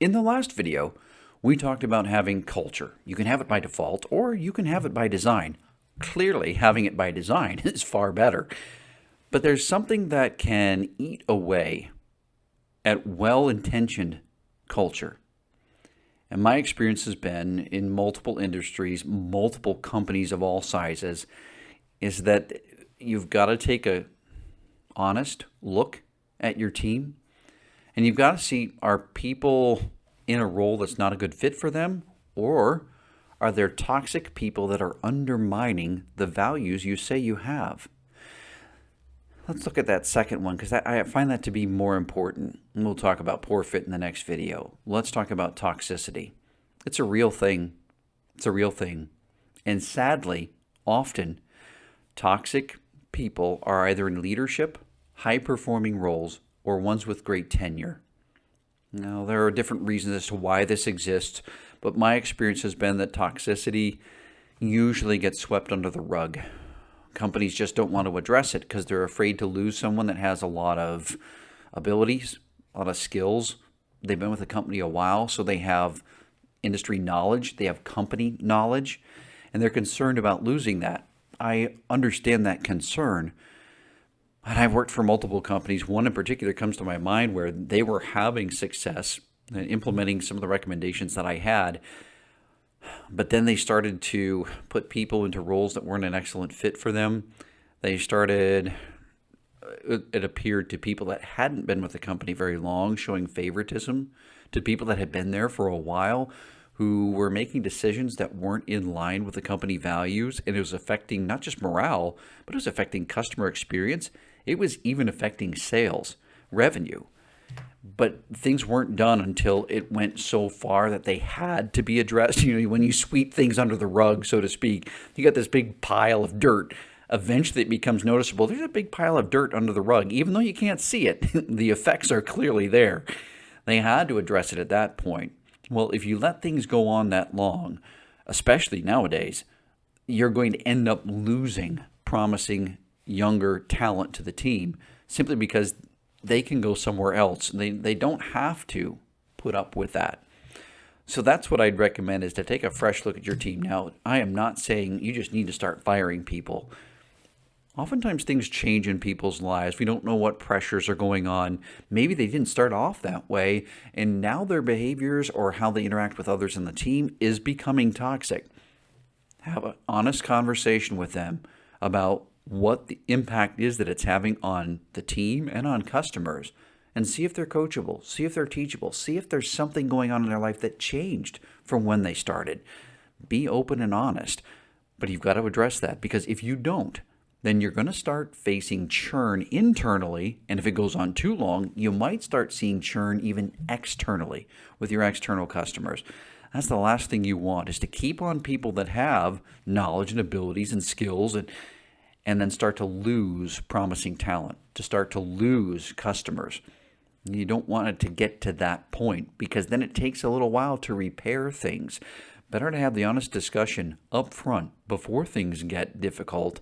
In the last video, we talked about having culture. You can have it by default or you can have it by design. Clearly, having it by design is far better. But there's something that can eat away at well-intentioned culture. And my experience has been in multiple industries, multiple companies of all sizes, is that you've got to take a honest look at your team. And you've got to see, are people in a role that's not a good fit for them? Or are there toxic people that are undermining the values you say you have? Let's look at that second one because I find that to be more important. And we'll talk about poor fit in the next video. Let's talk about toxicity. It's a real thing. It's a real thing. And sadly, often, toxic people are either in leadership, high-performing roles, or ones with great tenure. Now, there are different reasons as to why this exists, but my experience has been that toxicity usually gets swept under the rug. Companies just don't want to address it because they're afraid to lose someone that has a lot of abilities, a lot of skills. They've been with the company a while, so they have industry knowledge, they have company knowledge, and they're concerned about losing that. I understand that concern. And I've worked for multiple companies. One in particular comes to my mind where they were having success in implementing some of the recommendations that I had, but then they started to put people into roles that weren't an excellent fit for them. They started, it appeared to people that hadn't been with the company very long, showing favoritism to people that had been there for a while, who were making decisions that weren't in line with the company values. And it was affecting not just morale, but it was affecting customer experience. It was even affecting sales, revenue. But things weren't done until it went so far that they had to be addressed. You know, when you sweep things under the rug, so to speak, you got this big pile of dirt. Eventually it becomes noticeable. There's a big pile of dirt under the rug. Even though you can't see it, the effects are clearly there. They had to address it at that point. Well, if you let things go on that long, especially nowadays, you're going to end up losing promising younger talent to the team simply because they can go somewhere else. They don't have to put up with that. So that's what I'd recommend, is to take a fresh look at your team. Now, I am not saying you just need to start firing people. Oftentimes things change in people's lives. We don't know what pressures are going on. Maybe they didn't start off that way, and now their behaviors or how they interact with others in the team is becoming toxic. Have an honest conversation with them about what the impact is that it's having on the team and on customers, and see if they're coachable, see if they're teachable, see if there's something going on in their life that changed from when they started. Be open and honest, but you've got to address that, because if you don't, then you're going to start facing churn internally, and if it goes on too long, you might start seeing churn even externally with your external customers. That's the last thing you want, is to keep on people that have knowledge and abilities and skills, and then start to lose promising talent, to start to lose customers. You don't want it to get to that point, because then it takes a little while to repair things. Better to have the honest discussion up front before things get difficult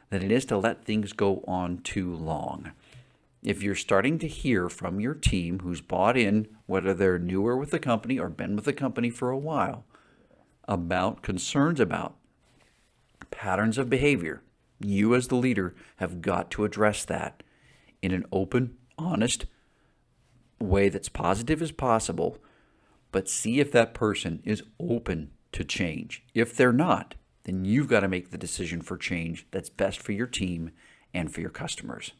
than it is to let things go on too long. If you're starting to hear from your team who's bought in, whether they're newer with the company or been with the company for a while, about concerns about patterns of behavior, you as the leader have got to address that in an open, honest way that's positive as possible, but see if that person is open to change. If they're not, then you've got to make the decision for change that's best for your team and for your customers.